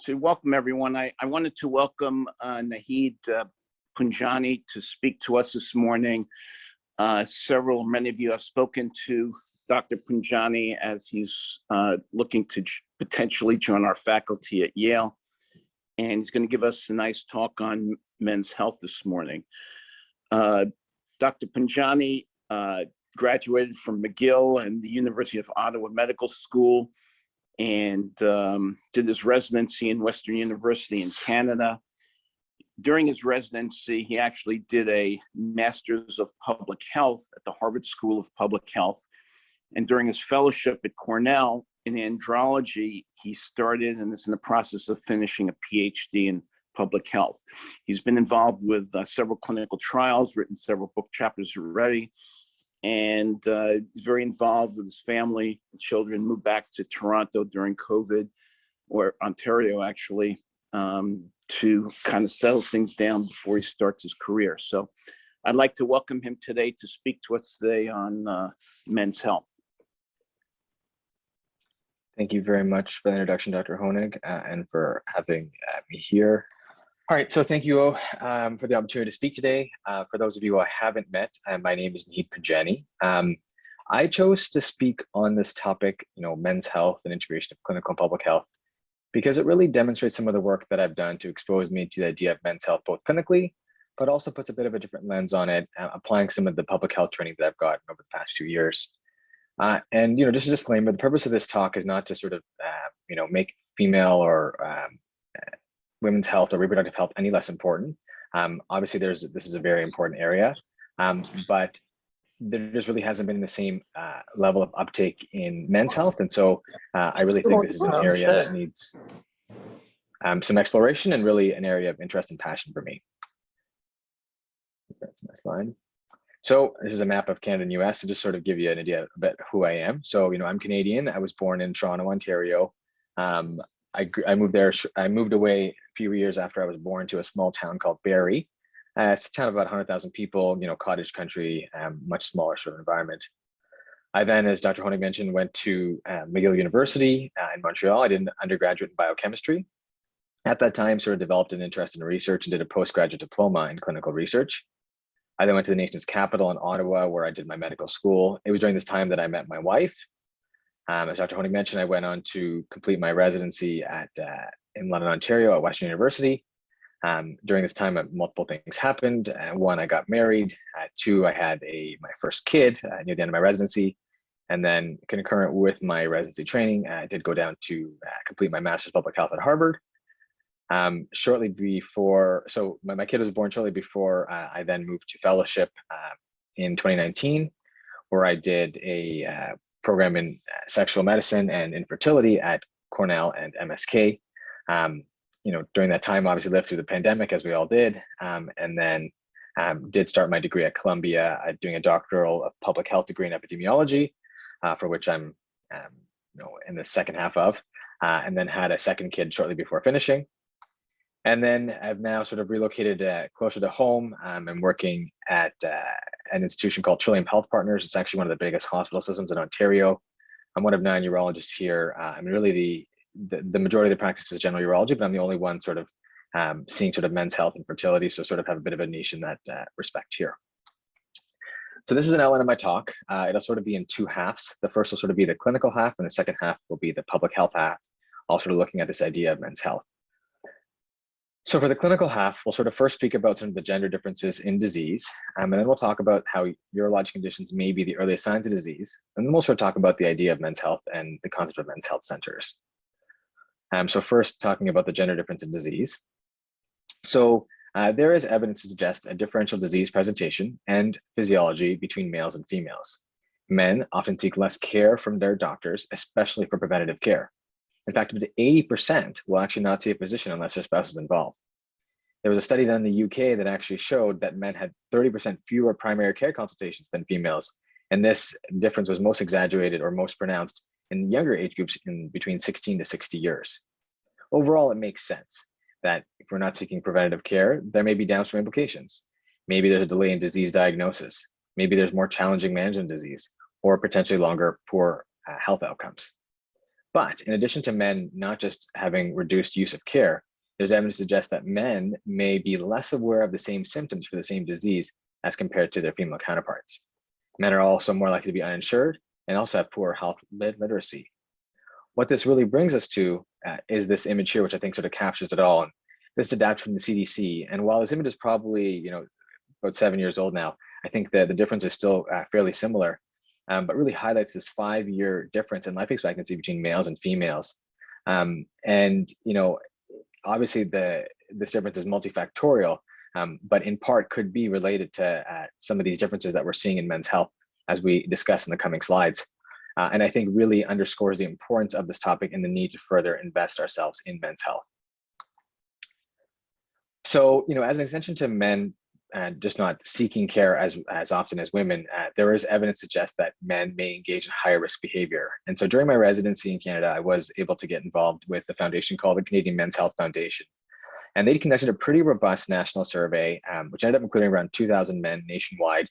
So welcome everyone. I wanted to welcome Nahid Punjani to speak to us this morning. Many of you have spoken to Dr. Punjani as he's looking to potentially join our faculty at Yale. And he's going to give us a nice talk on men's health this morning. Dr. Punjani graduated from McGill and the University of Ottawa Medical School, and did his residency in Western University in Canada. During his residency, he actually did a Master's of Public Health at the Harvard School of Public Health. And during his fellowship at Cornell in andrology, he started and is in the process of finishing a PhD in public health. He's been involved with several clinical trials, written several book chapters already, and he's very involved with his family and children. Moved back to Toronto during COVID, or Ontario actually, to kind of settle things down before he starts his career. So I'd like to welcome him today to speak to us today on men's health. Thank you very much for the introduction, Dr. Honig, and for having me here. All right, so thank you for the opportunity to speak today. For those of you who I haven't met, my name is Nahid Punjani. I chose to speak on this topic, men's health and integration of clinical and public health, because it really demonstrates some of the work that I've done to expose me to the idea of men's health, both clinically, but also puts a bit of a different lens on it, applying some of the public health training that I've gotten over the past few years. And just a disclaimer: the purpose of this talk is not to sort of, make female or women's health or reproductive health any less important. Obviously, this is a very important area, but there just really hasn't been the same level of uptake in men's health. And so I really think this is an area that needs some exploration, and really an area of interest and passion for me. That's my slide. So this is a map of Canada and US to just sort of give you an idea about who I am. So, I'm Canadian. I was born in Toronto, Ontario. I moved there. I moved away a few years after I was born to a small town called Barrie. It's a town of about 100,000 people, cottage country, much smaller sort of environment. I then, as Dr. Honig mentioned, went to McGill University in Montreal. I did an undergraduate in biochemistry. At that time, sort of developed an interest in research and did a postgraduate diploma in clinical research. I then went to the nation's capital in Ottawa, where I did my medical school. It was during this time that I met my wife. As Dr. Honig mentioned, I went on to complete my residency in London, Ontario at Western University. During this time, multiple things happened. One, I got married. Two, I had my first kid near the end of my residency. And then concurrent with my residency training, I did go down to complete my Master's of Public Health at Harvard. Shortly before, so my kid was born shortly before I then moved to fellowship in 2019, where I did a program in sexual medicine and infertility at Cornell and MSK. During that time, obviously lived through the pandemic, as we all did, and then did start my degree at Columbia, doing a doctoral of public health degree in epidemiology, for which I'm in the second half of, and then had a second kid shortly before finishing. And then I've now sort of relocated closer to home. I'm working at an institution called Trillium Health Partners. It's actually one of the biggest hospital systems in Ontario. I'm one of 9 urologists here. I'm really the majority of the practice is general urology, but I'm the only one sort of seeing sort of men's health and fertility, so sort of have a bit of a niche in that respect here. So this is an outline of my talk. It'll sort of be in two halves. The first will sort of be the clinical half, and the second half will be the public health half, all sort of looking at this idea of men's health. So for the clinical half, we'll sort of first speak about some of the gender differences in disease, and then we'll talk about how urologic conditions may be the earliest signs of disease, and then we'll sort of talk about the idea of men's health and the concept of men's health centers. So first, talking about the gender difference in disease. So there is evidence to suggest a differential disease presentation and physiology between males and females. Men often seek less care from their doctors, especially for preventative care. In fact, up to 80% will actually not see a physician unless their spouse is involved. There was a study done in the UK that actually showed that men had 30% fewer primary care consultations than females. And this difference was most exaggerated or most pronounced in younger age groups in between 16 to 60 years. Overall, it makes sense that if we're not seeking preventative care, there may be downstream implications. Maybe there's a delay in disease diagnosis. Maybe there's more challenging management of disease, or potentially longer poor health outcomes. But in addition to men not just having reduced use of care, there's evidence to suggest that men may be less aware of the same symptoms for the same disease as compared to their female counterparts. Men are also more likely to be uninsured and also have poor health literacy. What this really brings us to is this image here, which I think sort of captures it all. And this is adapted from the CDC. And while this image is probably, about 7 years old now, I think that the difference is still fairly similar, but really highlights this 5-year difference in life expectancy between males and females. Obviously this difference is multifactorial, but in part could be related to some of these differences that we're seeing in men's health, as we discuss in the coming slides. And I think really underscores the importance of this topic and the need to further invest ourselves in men's health. So, as an extension to men just not seeking care as often as women, there is evidence to suggest that men may engage in higher risk behavior. And so during my residency in Canada, I was able to get involved with the foundation called the Canadian Men's Health Foundation. And they conducted a pretty robust national survey, which ended up including around 2,000 men nationwide.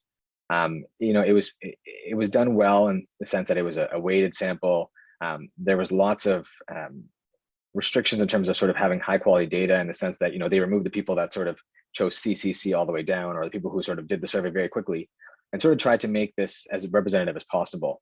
It was done well in the sense that it was a weighted sample. There was lots of restrictions in terms of sort of having high quality data, in the sense that, they removed the people that sort of chose CCC all the way down, or the people who sort of did the survey very quickly, and sort of tried to make this as representative as possible.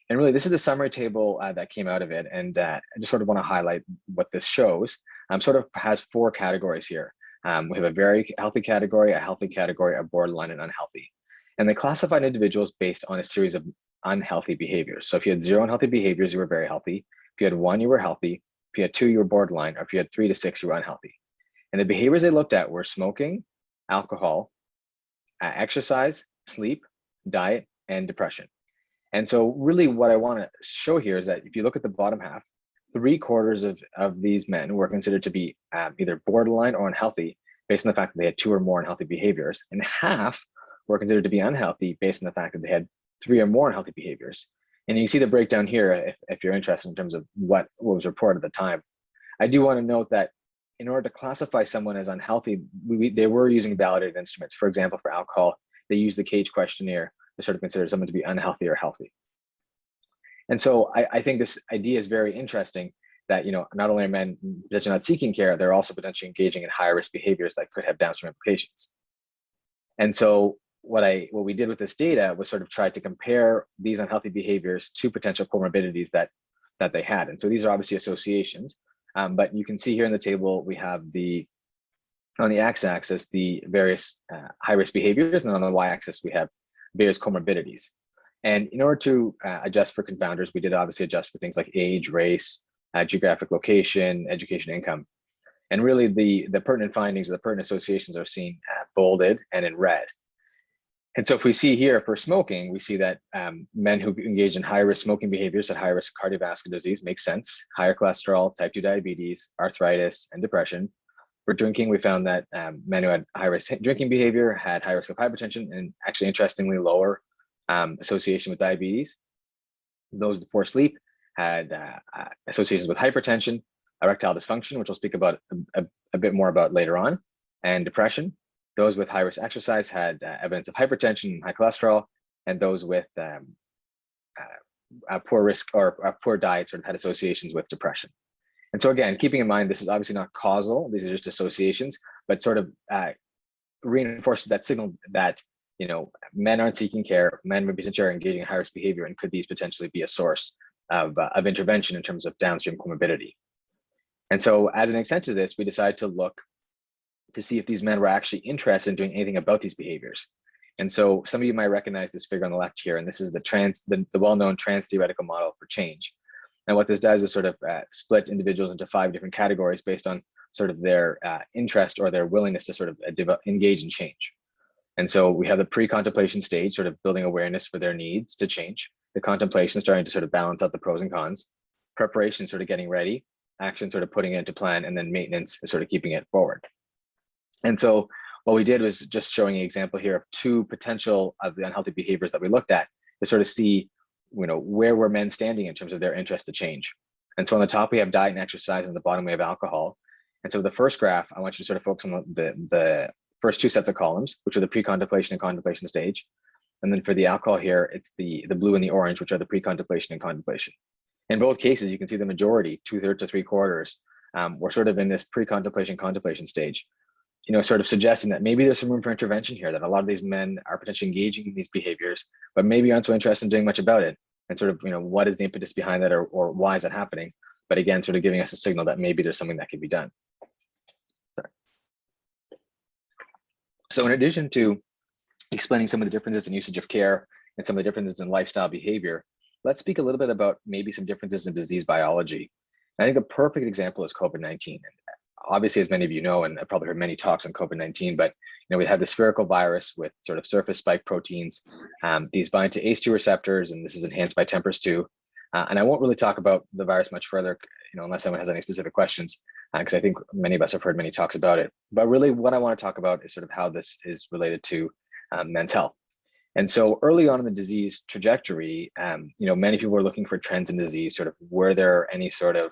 And really, this is a summary table that came out of it. And I just sort of want to highlight what this shows. Sort of has 4 categories here. We have a very healthy category, a healthy category, a borderline, and unhealthy. And they classified individuals based on a series of unhealthy behaviors. So if you had 0 unhealthy behaviors, you were very healthy. If you had 1, you were healthy. If you had 2, you were borderline. Or if you had 3 to 6, you were unhealthy. And the behaviors they looked at were smoking, alcohol, exercise, sleep, diet, and depression. And so really what I want to show here is that if you look at the bottom half, 3/4 of these men were considered to be either borderline or unhealthy based on the fact that they had 2 or more unhealthy behaviors, and half were considered to be unhealthy based on the fact that they had 3 or more unhealthy behaviors. And you can see the breakdown here if you're interested in terms of what was reported at the time. I do want to note that in order to classify someone as unhealthy, they were using validated instruments. For example, for alcohol, they used the Cage questionnaire to sort of consider someone to be unhealthy or healthy. And so I think this idea is very interesting, that not only are men potentially not seeking care, they're also potentially engaging in higher risk behaviors that could have downstream implications. And so what we did with this data was sort of try to compare these unhealthy behaviors to potential comorbidities that they had. And so these are obviously associations, but you can see here in the table, we have on the x-axis, the various high-risk behaviors, and on the y-axis, we have various comorbidities. And in order to adjust for confounders, we did obviously adjust for things like age, race, geographic location, education, income. And really the pertinent findings, or the pertinent associations, are seen bolded and in red. And so if we see here for smoking, we see that men who engage in high-risk smoking behaviors at high risk of cardiovascular disease makes sense: higher cholesterol, type 2 diabetes, arthritis, and depression. For drinking, we found that men who had high-risk drinking behavior had high risk of hypertension, and actually, interestingly, lower association with diabetes. Those with poor sleep had associations with hypertension, erectile dysfunction, which we'll speak about a bit more about later on, and depression. Those with high-risk exercise had evidence of hypertension and high cholesterol, and those with a poor risk or a poor diet sort of had associations with depression. And so again, keeping in mind, this is obviously not causal, these are just associations, but sort of reinforces that signal that men aren't seeking care, men potentially are engaging in high-risk behavior, and could these potentially be a source of intervention in terms of downstream comorbidity. And so as an extension to this, we decided to look to see if these men were actually interested in doing anything about these behaviors. And so some of you might recognize this figure on the left here, and this is the well-known trans theoretical model for change. And what this does is sort of split individuals into 5 different categories based on sort of their interest or their willingness to sort of engage in change. And so we have the pre-contemplation stage, sort of building awareness for their needs to change, the contemplation starting to sort of balance out the pros and cons, preparation sort of getting ready, action sort of putting it into plan, and then maintenance is sort of keeping it forward. And so what we did was just showing an example here of 2 potential of the unhealthy behaviors that we looked at to sort of see, where were men standing in terms of their interest to change. And so on the top, we have diet and exercise, and on the bottom, we have alcohol. And so the first graph, I want you to sort of focus on the first 2 sets of columns, which are the pre-contemplation and contemplation stage. And then for the alcohol here, it's the blue and the orange, which are the pre-contemplation and contemplation. In both cases, you can see the majority, 2/3 to 3/4, were sort of in this contemplation stage, sort of suggesting that maybe there's some room for intervention here, that a lot of these men are potentially engaging in these behaviors, but maybe aren't so interested in doing much about it. And sort of, what is the impetus behind that, or why is that happening? But again, sort of giving us a signal that maybe there's something that can be done. Sorry. So in addition to explaining some of the differences in usage of care and some of the differences in lifestyle behavior, let's speak a little bit about maybe some differences in disease biology. And I think a perfect example is COVID-19. Obviously, as many of you know, and I've probably heard many talks on COVID-19, but we have the spherical virus with sort of surface spike proteins. These bind to ACE2 receptors, and this is enhanced by TMPRSS2. And I won't really talk about the virus much further, unless someone has any specific questions, because I think many of us have heard many talks about it. But really, what I want to talk about is sort of how this is related to men's health. And so early on in the disease trajectory, many people were looking for trends in disease, sort of were there any sort of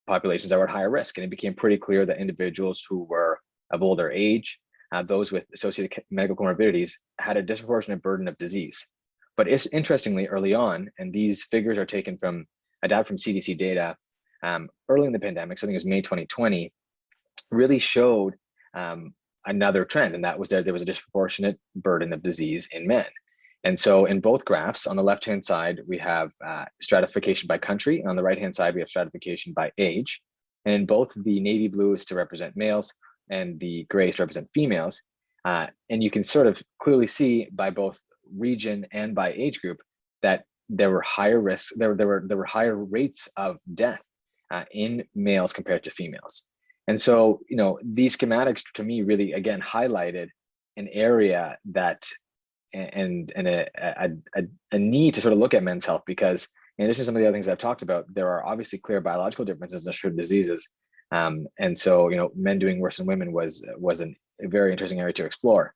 populations that were at higher risk. And it became pretty clear that individuals who were of older age, those with associated medical comorbidities, had a disproportionate burden of disease. But it's interestingly early on, and these figures are taken from adapted from CDC data early in the pandemic, so I think it was May 2020, really showed another trend, and that was that there was a disproportionate burden of disease in men. And so in both graphs, on the left-hand side, we have stratification by country, and on the right-hand side, we have stratification by age. And in both, the navy blue is to represent males, and the gray is to represent females. And you can sort of clearly see by both region and by age group that there were higher risks, there were higher rates of death in males compared to females. And so, these schematics to me really, again, highlighted an area that and a need to sort of look at men's health, because in addition to some of the other things I've talked about, there are obviously clear biological differences in certain diseases. And so, men doing worse than women was a very interesting area to explore.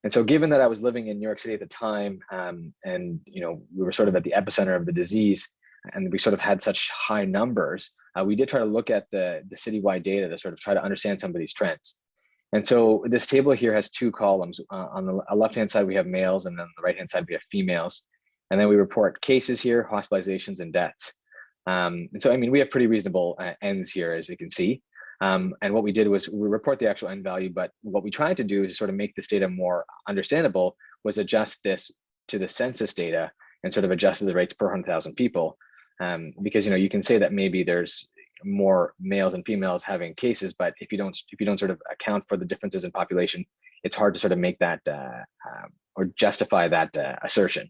And so given that I was living in New York City at the time, and we were sort of at the epicenter of the disease, and we sort of had such high numbers, we did try to look at the citywide data to sort of try to understand some of these trends. And so this table here has two columns. On the left-hand side, we have males, and then on the right-hand side, we have females. And then we report cases here, hospitalizations, and deaths. And so, I mean, we have pretty reasonable ends here, as you can see. And what we did was we report the actual end value, but what we tried to do to sort of make this data more understandable was adjust this to the census data and sort of adjust the rates per 100,000 people. Because, you can say that maybe there's more males and females having cases, but if you don't sort of account for the differences in population, it's hard to sort of make that or justify that assertion.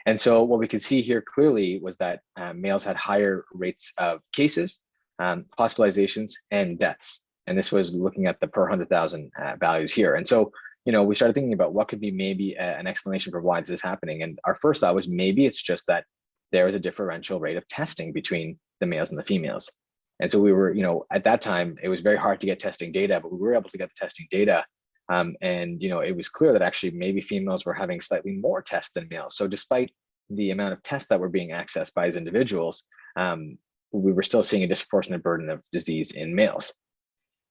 And so what we could see here clearly was that males had higher rates of cases, hospitalizations, and deaths. And this was looking at the per 100,000 values here. And so, we started thinking about what could be maybe an explanation for why this is happening. And our first thought was maybe it's just that there is a differential rate of testing between the males and the females. And so we were, at that time, it was very hard to get testing data, but we were able to get the testing data. And, it was clear that actually maybe females were having slightly more tests than males. So despite the amount of tests that were being accessed by these individuals, we were still seeing a disproportionate burden of disease in males.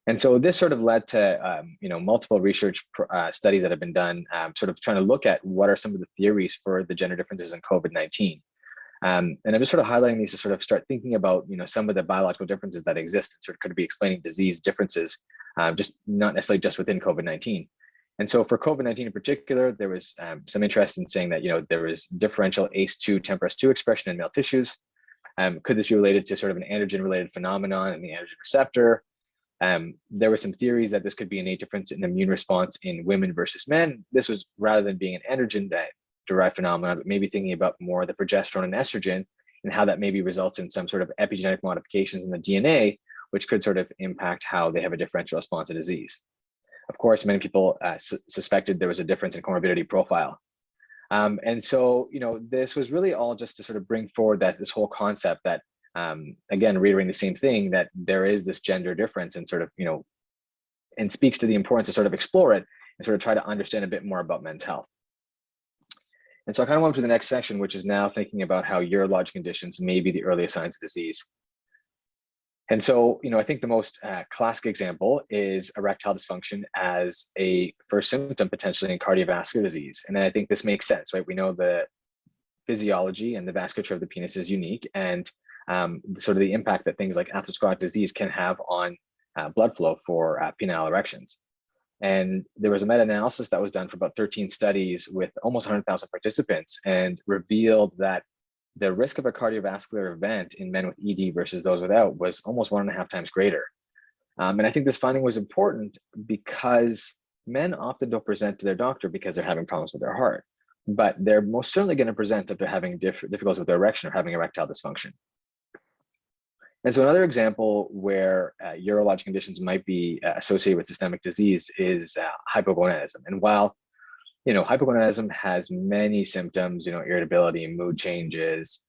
And so this sort of led to, multiple research studies that have been done, sort of trying to look at what are some of the theories for the gender differences in COVID-19. And I'm just sort of highlighting these to sort of start thinking about, some of the biological differences that exist and sort of could be explaining disease differences, just not necessarily just within COVID-19. And so for COVID-19 in particular, there was some interest in saying that, there was differential ACE2 TMPRSS2 expression in male tissues. Could this be related to sort of an antigen-related phenomenon in the antigen receptor? There were some theories that this could be an innate difference in immune response in women versus men. This was rather than being an antigen-derived phenomenon, but maybe thinking about more the progesterone and estrogen and how that maybe results in some sort of epigenetic modifications in the DNA, which could sort of impact how they have a differential response to disease. Of course, many people suspected there was a difference in comorbidity profile. And so, this was really all just to sort of bring forward this whole concept that, again, reiterating the same thing, that there is this gender difference and sort of, and speaks to the importance to sort of explore it and sort of try to understand a bit more about men's health. And so I kind of went to the next section, which is now thinking about how urologic conditions may be the earliest signs of disease. And so, I think the most classic example is erectile dysfunction as a first symptom potentially in cardiovascular disease. And then I think this makes sense, right? We know the physiology and the vasculature of the penis is unique, and sort of the impact that things like atherosclerotic disease can have on blood flow for penile erections. And there was a meta-analysis that was done for about 13 studies with almost 100,000 participants, and revealed that the risk of a cardiovascular event in men with ED versus those without was almost 1.5 times greater. And I think this finding was important because men often don't present to their doctor because they're having problems with their heart, but they're most certainly going to present if they're having difficulties with their erection or having erectile dysfunction. And so another example where urologic conditions might be associated with systemic disease is hypogonadism. And while, hypogonadism has many symptoms, irritability, mood changes,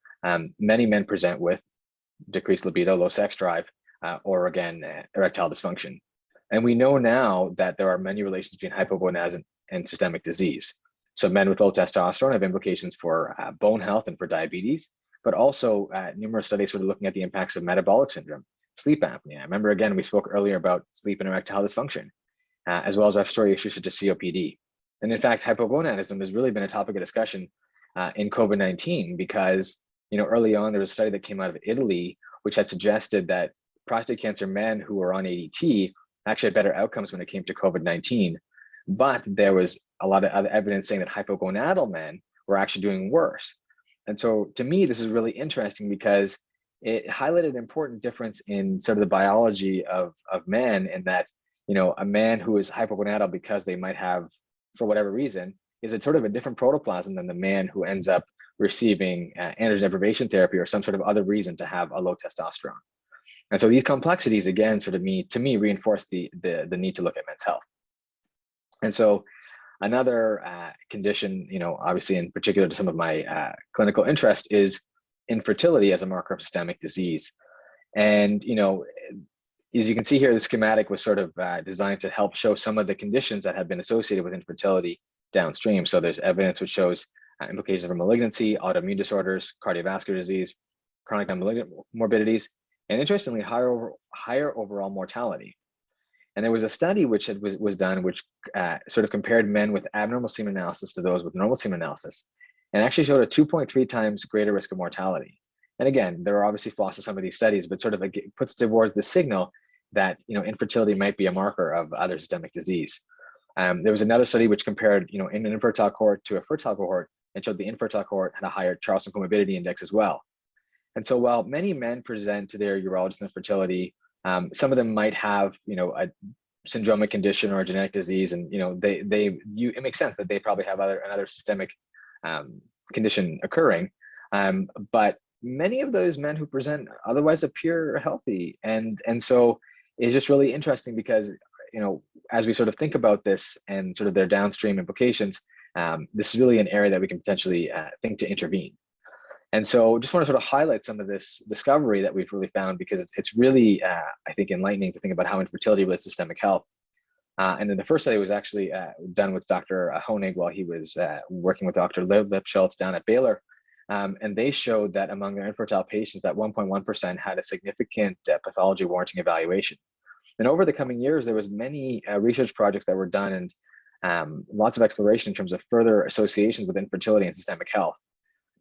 many men present with decreased libido, low sex drive, or again, erectile dysfunction. And we know now that there are many relations between hypogonadism and systemic disease. So men with low testosterone have implications for bone health and for diabetes, but also numerous studies sort of looking at the impacts of metabolic syndrome, sleep apnea. Remember, again, we spoke earlier about sleep and erectile dysfunction, as well as respiratory issues such as COPD. And in fact, hypogonadism has really been a topic of discussion in COVID-19 because, early on, there was a study that came out of Italy, which had suggested that prostate cancer men who were on ADT actually had better outcomes when it came to COVID-19. But there was a lot of other evidence saying that hypogonadal men were actually doing worse. And so to me, this is really interesting because it highlighted an important difference in sort of the biology of men, in that, a man who is hypogonadal because they might have, for whatever reason, is it sort of a different protoplasm than the man who ends up receiving androgen deprivation therapy or some sort of other reason to have a low testosterone. And so these complexities, again, sort of to me reinforce the need to look at men's health. And so another condition, obviously in particular to some of my clinical interest, is infertility as a marker of systemic disease. And, as you can see here, the schematic was sort of designed to help show some of the conditions that have been associated with infertility downstream. So there's evidence which shows implications for malignancy, autoimmune disorders, cardiovascular disease, chronic non-malignant morbidities, and interestingly, higher overall mortality. And there was a study which was done, which sort of compared men with abnormal semen analysis to those with normal semen analysis, and actually showed a 2.3 times greater risk of mortality. And again, there are obviously flaws to some of these studies, but sort of puts towards the signal that infertility might be a marker of other systemic disease. There was another study which compared in an infertile cohort to a fertile cohort, and showed the infertile cohort had a higher Charlson Comorbidity Index as well. And so while many men present to their urologist with fertility, some of them might have, a syndromic condition or a genetic disease, and it makes sense that they probably have another systemic condition occurring. But many of those men who present otherwise appear healthy, and so it's just really interesting because as we sort of think about this and sort of their downstream implications, this is really an area that we can potentially think to intervene. And so just want to sort of highlight some of this discovery that we've really found, because it's really, I think, enlightening to think about how infertility relates to systemic health. And then the first study was actually done with Dr. Honig while he was working with Dr. Lipschultz down at Baylor. And they showed that among their infertile patients, that 1.1% had a significant pathology warranting evaluation. And over the coming years, there was many research projects that were done, and lots of exploration in terms of further associations with infertility and systemic health.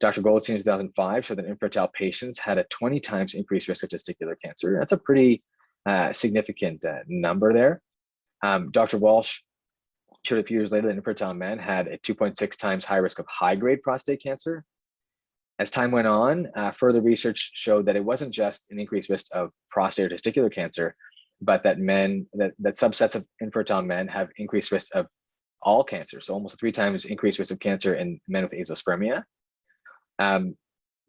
Dr. Goldstein in 2005 showed that infertile patients had a 20 times increased risk of testicular cancer. That's a pretty significant number there. Dr. Walsh showed a few years later that infertile men had a 2.6 times high risk of high-grade prostate cancer. As time went on, further research showed that it wasn't just an increased risk of prostate or testicular cancer, but that that subsets of infertile men have increased risk of all cancers, so almost 3 times increased risk of cancer in men with azoospermia.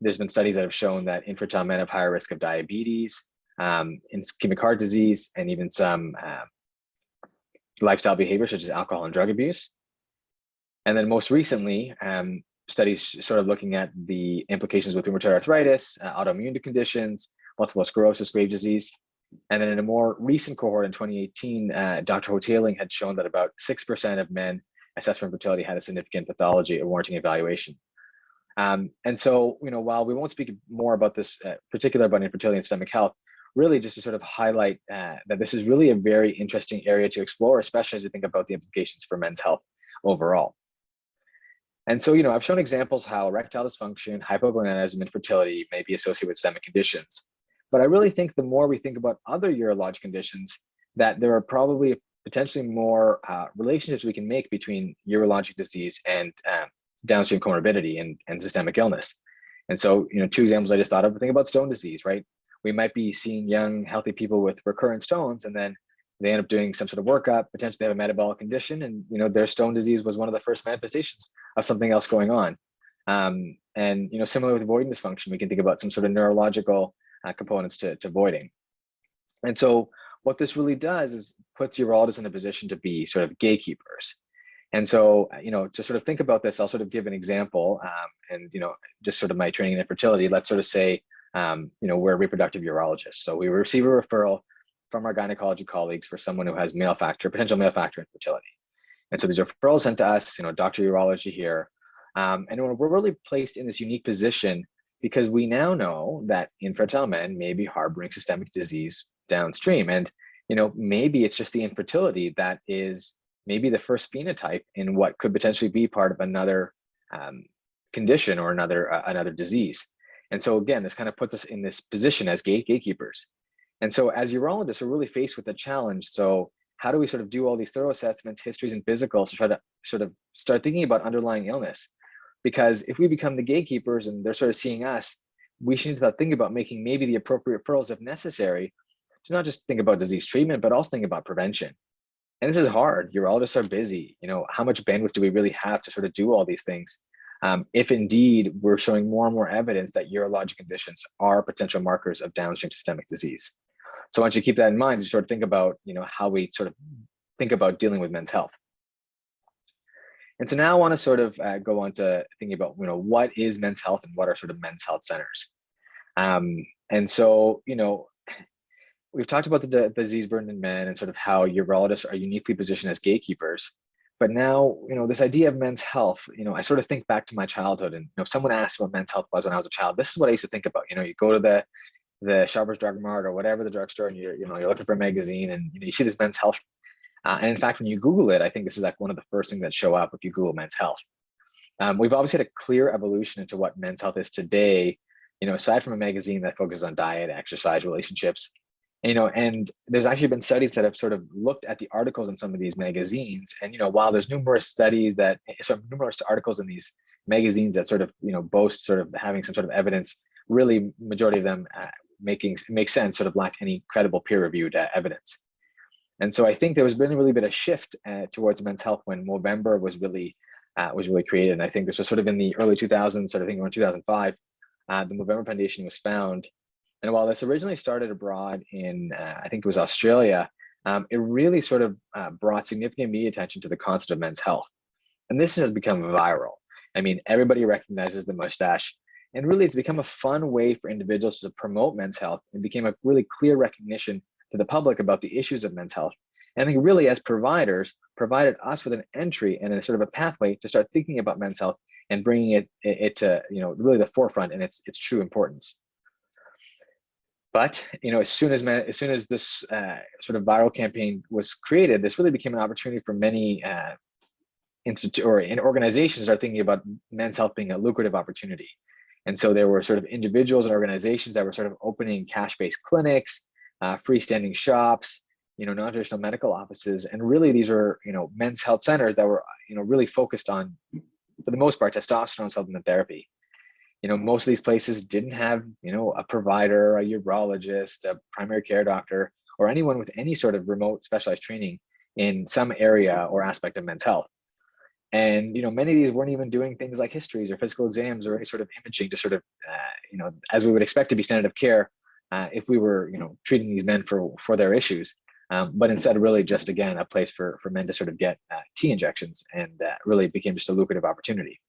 There's been studies that have shown that infertile men have higher risk of diabetes, ischemic heart disease, and even some lifestyle behaviors such as alcohol and drug abuse. And then most recently, studies sort of looking at the implications with rheumatoid arthritis, autoimmune conditions, multiple sclerosis, Graves' disease. And then in a more recent cohort in 2018, Dr. Hoteling had shown that about 6% of men assessed for infertility had a significant pathology warranting evaluation. And so, while we won't speak more about this particular about infertility and systemic health, really just to sort of highlight that this is really a very interesting area to explore, especially as we think about the implications for men's health overall. And so, I've shown examples how erectile dysfunction, hypogonadism, infertility may be associated with systemic conditions. But I really think the more we think about other urologic conditions, that there are probably potentially more relationships we can make between urologic disease and downstream comorbidity and systemic illness. And so, two examples I just thought of, think about stone disease, right? We might be seeing young, healthy people with recurrent stones, and then they end up doing some sort of workup, potentially they have a metabolic condition, and their stone disease was one of the first manifestations of something else going on. And similar with voiding dysfunction, we can think about some sort of neurological components to voiding. And so what this really does is puts urologists in a position to be sort of gatekeepers. And so, to sort of think about this, I'll sort of give an example, and just sort of my training in infertility. Let's sort of say, we're reproductive urologists. So we receive a referral from our gynecology colleagues for someone who has potential male factor infertility. And so these referrals sent to us, Dr. Urology here. And we're really placed in this unique position because we now know that infertile men may be harboring systemic disease downstream. And, maybe it's just the infertility that is maybe the first phenotype in what could potentially be part of another condition or another disease. And so again, this kind of puts us in this position as gatekeepers. And so as urologists, we're really faced with a challenge. So how do we sort of do all these thorough assessments, histories, and physicals to try to sort of start thinking about underlying illness? Because if we become the gatekeepers and they're sort of seeing us, we should start thinking about making maybe the appropriate referrals if necessary to not just think about disease treatment, but also think about prevention. And this is hard. Urologists are busy. How much bandwidth do we really have to sort of do all these things? If indeed we're showing more and more evidence that urologic conditions are potential markers of downstream systemic disease. So I want you to keep that in mind to sort of think about, how we sort of think about dealing with men's health. And so now I want to sort of go on to thinking about, what is men's health and what are sort of men's health centers. And so, we've talked about the disease burden in men and sort of how urologists are uniquely positioned as gatekeepers. But now, this idea of men's health, I sort of think back to my childhood, and if someone asked what men's health was when I was a child, this is what I used to think about. You go to the Shoppers Drug Mart or whatever the drugstore, and you're looking for a magazine, and you see this men's health. And in fact, when you Google it, I think this is like one of the first things that show up if you Google men's health. We've obviously had a clear evolution into what men's health is today. Aside from a magazine that focuses on diet, exercise, relationships. And there's actually been studies that have sort of looked at the articles in some of these magazines. And, while there's numerous articles in these magazines that sort of, boast sort of having some sort of evidence, really majority of them make sense, sort of lack any credible peer-reviewed evidence. And so I think there was been a really bit of shift towards men's health when Movember was really created. And I think this was sort of in the early 2000s, sort of thinking around 2005, the Movember Foundation was found. And while this originally started abroad in, I think it was Australia, it really sort of brought significant media attention to the concept of men's health. And this has become viral. I mean, everybody recognizes the mustache. And really, it's become a fun way for individuals to promote men's health and became a really clear recognition to the public about the issues of men's health. And I think really, as providers, provided us with an entry and a sort of a pathway to start thinking about men's health and bringing it to, really the forefront and its true importance. But as soon as this sort of viral campaign was created, this really became an opportunity for many organizations to start thinking about men's health being a lucrative opportunity. And so there were sort of individuals and organizations that were sort of opening cash-based clinics, freestanding shops, non-traditional medical offices, and really these were men's health centers that were really focused on, for the most part, testosterone supplement therapy. Most of these places didn't have, a provider, a urologist, a primary care doctor, or anyone with any sort of remote specialized training in some area or aspect of men's health. And, many of these weren't even doing things like histories or physical exams or any sort of imaging to sort of, as we would expect to be standard of care if we were, treating these men for their issues. But instead, really just, again, a place for men to sort of get T injections, and really became just a lucrative opportunity.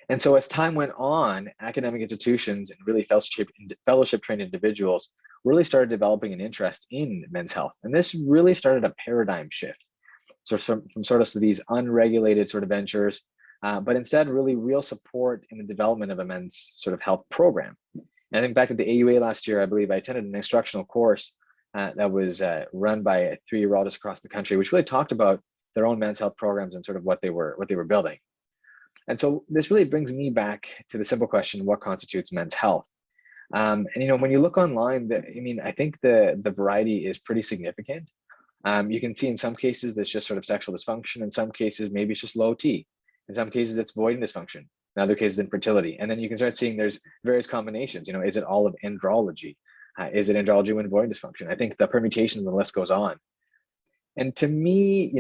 And so as time went on, academic institutions and really fellowship-trained individuals really started developing an interest in men's health. And this really started a paradigm shift. So from sort of these unregulated sort of ventures, but instead really real support in the development of a men's sort of health program. And I think back at the AUA last year, I believe I attended an instructional course that was run by 3 urologists across the country, which really talked about their own men's health programs and sort of what they were building. And so this really brings me back to the simple question, what constitutes men's health? And when you look online, I think the variety is pretty significant. You can see in some cases that's just sort of sexual dysfunction. In some cases, maybe it's just low T. In some cases, it's void dysfunction. In other cases, infertility. And then you can start seeing there's various combinations. Is it all of andrology? Is it andrology with void dysfunction? I think the permutations and the list goes on. And to me,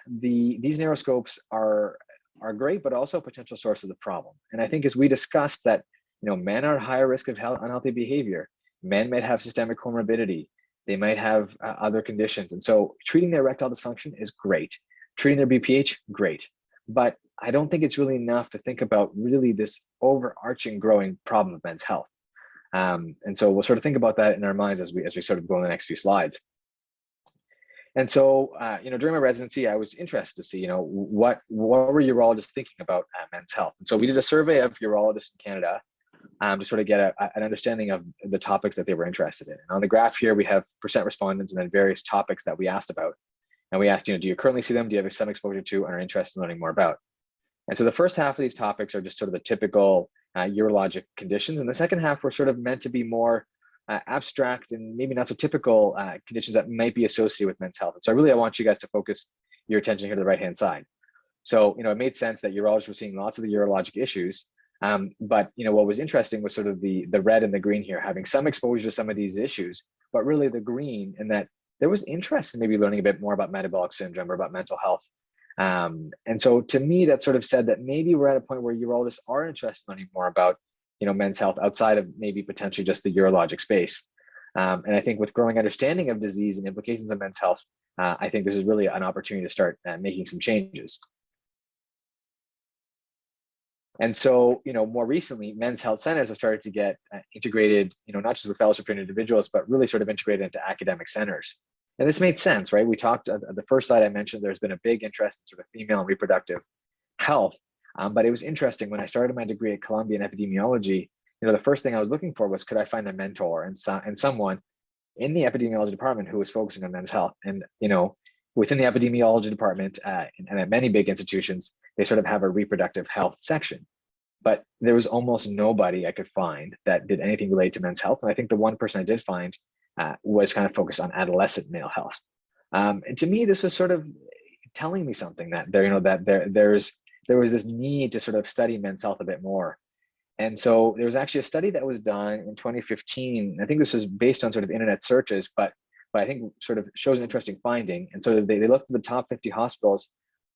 these narrow scopes are great, but also a potential source of the problem. And I think as we discussed that, men are at higher risk of unhealthy behavior. Men might have systemic comorbidity. They might have other conditions. And so treating their erectile dysfunction is great. Treating their BPH, great. But I don't think it's really enough to think about really this overarching growing problem of men's health. And so we'll sort of think about that in our minds as we sort of go in the next few slides. And so, during my residency, I was interested to see, what were urologists thinking about men's health? And so we did a survey of urologists in Canada to sort of get an understanding of the topics that they were interested in. And on the graph here, we have percent respondents and then various topics that we asked about. And we asked, do you currently see them? Do you have some exposure to and are interested in learning more about? And so the first half of these topics are just sort of the typical urologic conditions. And the second half were sort of meant to be more abstract and maybe not so typical conditions that might be associated with men's health. And so I want you guys to focus your attention here to the right-hand side. So, it made sense that urologists were seeing lots of the urologic issues. But, what was interesting was sort of the red and the green here, having some exposure to some of these issues, but really the green in that there was interest in maybe learning a bit more about metabolic syndrome or about mental health. And so to me, that sort of said that maybe we're at a point where urologists are interested in learning more about, men's health outside of maybe potentially just the urologic space. And I think with growing understanding of disease and implications of men's health, I think this is really an opportunity to start making some changes. And so, more recently, men's health centers have started to get integrated, not just with fellowship trained individuals, but really sort of integrated into academic centers. And this made sense, right? We talked at the first slide I mentioned, there's been a big interest in sort of female and reproductive health. But it was interesting when I started my degree at Columbia in epidemiology, the first thing I was looking for was, could I find a mentor and someone in the epidemiology department who was focusing on men's health? And, within the epidemiology department and at many big institutions, they sort of have a reproductive health section. But there was almost nobody I could find that did anything related to men's health. And I think the one person I did find was kind of focused on adolescent male health. And to me, this was sort of telling me something that there was this need to sort of study men's health a bit more. And so there was actually a study that was done in 2015. I think this was based on sort of internet searches, but I think sort of shows an interesting finding. And so they looked at the top 50 hospitals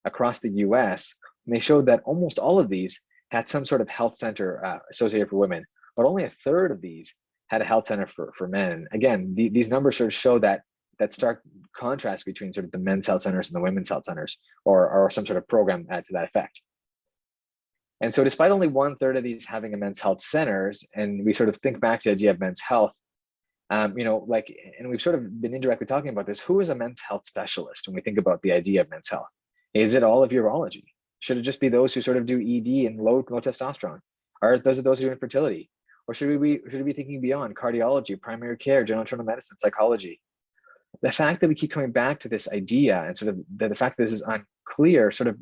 across the US, and they showed that almost all of these had some sort of health center associated for women, but only a third of these had a health center for men. Again, these numbers sort of show that stark contrast between sort of the men's health centers and the women's health centers, or some sort of program to that effect. And so despite only 1/3 of these having a men's health centers, and we sort of think back to the idea of men's health, and we've sort of been indirectly talking about this, who is a men's health specialist when we think about the idea of men's health? Is it all of urology? Should it just be those who sort of do ED and low testosterone? Or those who do infertility? Or should we be thinking beyond cardiology, primary care, general internal medicine, psychology? The fact that we keep coming back to this idea and sort of the fact that this is unclear sort of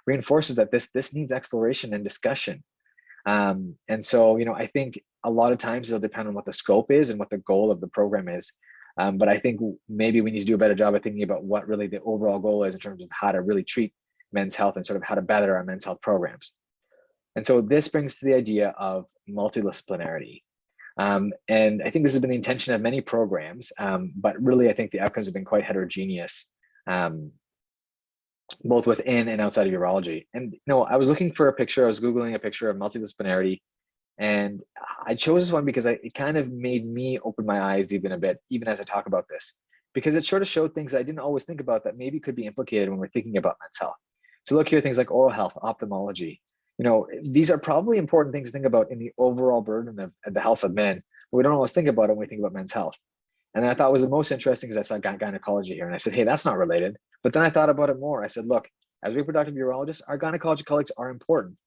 reinforces that this needs exploration and discussion. And so, I think a lot of times it'll depend on what the scope is and what the goal of the program is. But I think maybe we need to do a better job of thinking about what really the overall goal is in terms of how to really treat men's health and sort of how to better our men's health programs. And so this brings to the idea of multidisciplinarity. And I think this has been the intention of many programs, but really I think the outcomes have been quite heterogeneous, both within and outside of urology. And I was looking for a picture, I was Googling a picture of multidisciplinarity, and I chose this one because it kind of made me open my eyes even a bit, even as I talk about this, because it sort of showed things I didn't always think about that maybe could be implicated when we're thinking about men's health. So look here, things like oral health, ophthalmology. These are probably important things to think about in the overall burden of the health of men. But we don't always think about it when we think about men's health. And I thought was the most interesting because I saw gynecology here, and I said, hey, that's not related. But then I thought about it more. I said, look, as reproductive urologists, our gynecology colleagues are important.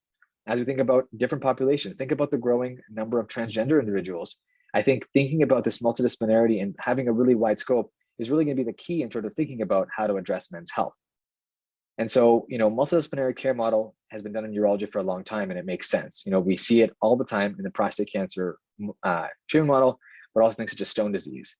As we think about different populations, think about the growing number of transgender individuals. I think thinking about this multidisciplinarity and having a really wide scope is really going to be the key in sort of thinking about how to address men's health. And so, multidisciplinary care model has been done in urology for a long time, and it makes sense. We see it all the time in the prostate cancer treatment model, but also things such as stone disease.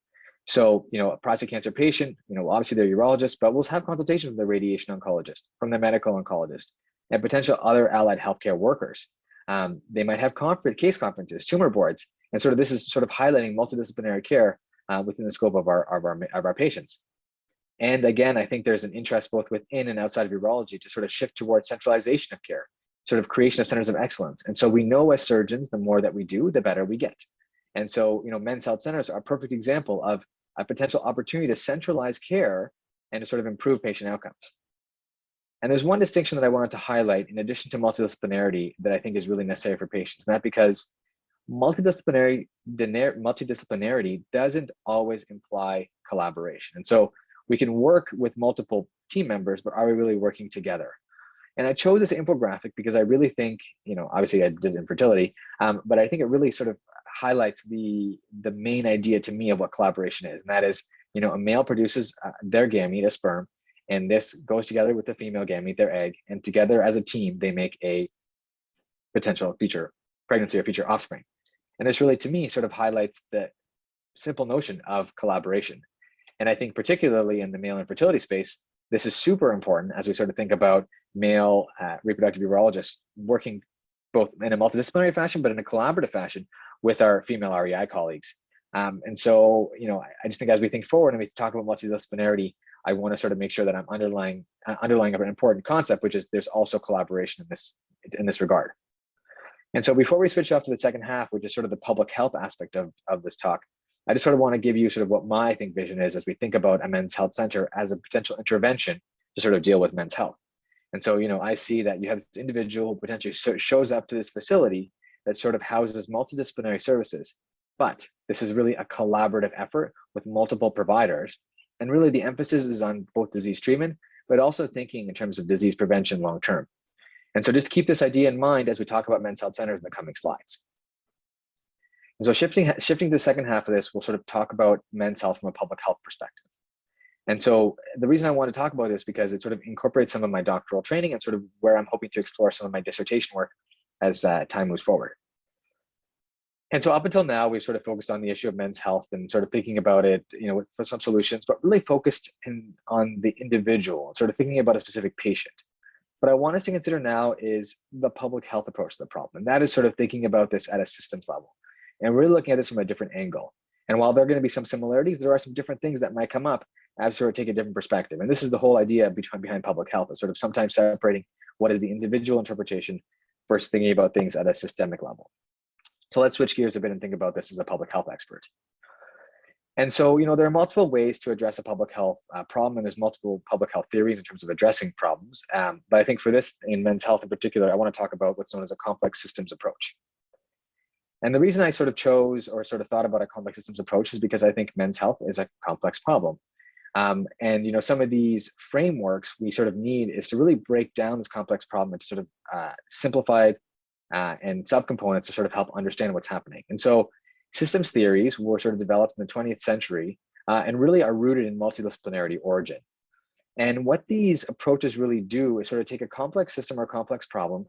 So, a prostate cancer patient, obviously they're urologists, but we'll have consultation with the radiation oncologist, from the medical oncologist, and potential other allied healthcare workers. They might have case conferences, tumor boards, and this is highlighting multidisciplinary care within the scope of our patients. And again, I think there's an interest both within and outside of urology to shift towards centralization of care, creation of centers of excellence. And so we know as surgeons, the more that we do, the better we get. And so, men's health centers are a perfect example of a potential opportunity to centralize care and to improve patient outcomes. And there's one distinction that I wanted to highlight in addition to multidisciplinarity that I think is really necessary for patients, and that's because multidisciplinarity doesn't always imply collaboration. And so we can work with multiple team members, but are we really working together? And I chose this infographic because I really think, obviously I did infertility, but I think it really highlights the main idea to me of what collaboration is. And that is, a male produces their gamete, a sperm, and this goes together with the female gamete, their egg, and together as a team, they make a potential future pregnancy or future offspring. And this really, to me, highlights the simple notion of collaboration. And I think particularly in the male infertility space, this is super important as we think about male reproductive urologists working both in a multidisciplinary fashion, but in a collaborative fashion with our female REI colleagues. And so, I just think as we think forward and we talk about multidisciplinarity, I want to make sure that I'm underlying an important concept, which is there's also collaboration in this regard. And so before we switch off to the second half, which is the public health aspect of this talk, I just want to give you what my vision is as we think about a men's health center as a potential intervention to deal with men's health. And so, I see that you have this individual who potentially shows up to this facility that houses multidisciplinary services, but this is really a collaborative effort with multiple providers. And really the emphasis is on both disease treatment, but also thinking in terms of disease prevention long-term. And so just keep this idea in mind as we talk about men's health centers in the coming slides. And so shifting to the second half of this, we'll talk about men's health from a public health perspective. And so the reason I want to talk about this because it incorporates some of my doctoral training and where I'm hoping to explore some of my dissertation work as time moves forward. And so up until now, we've focused on the issue of men's health and thinking about it, with some solutions, but really focused on the individual, thinking about a specific patient. What I want us to consider now is the public health approach to the problem. And that is thinking about this at a systems level. And we're looking at this from a different angle. And while there are going to be some similarities, there are some different things that might come up as take a different perspective. And this is the whole idea behind public health, is sometimes separating what is the individual interpretation versus thinking about things at a systemic level. So let's switch gears a bit and think about this as a public health expert. And so, there are multiple ways to address a public health problem, and there's multiple public health theories in terms of addressing problems. But I think for this, in men's health in particular, I want to talk about what's known as a complex systems approach. And the reason I chose or thought about a complex systems approach is because I think men's health is a complex problem. And some of these frameworks we need is to really break down this complex problem into simplify it and subcomponents to help understand what's happening. And so systems theories were developed in the 20th century and really are rooted in multidisciplinarity origin. And what these approaches really do is take a complex system or complex problem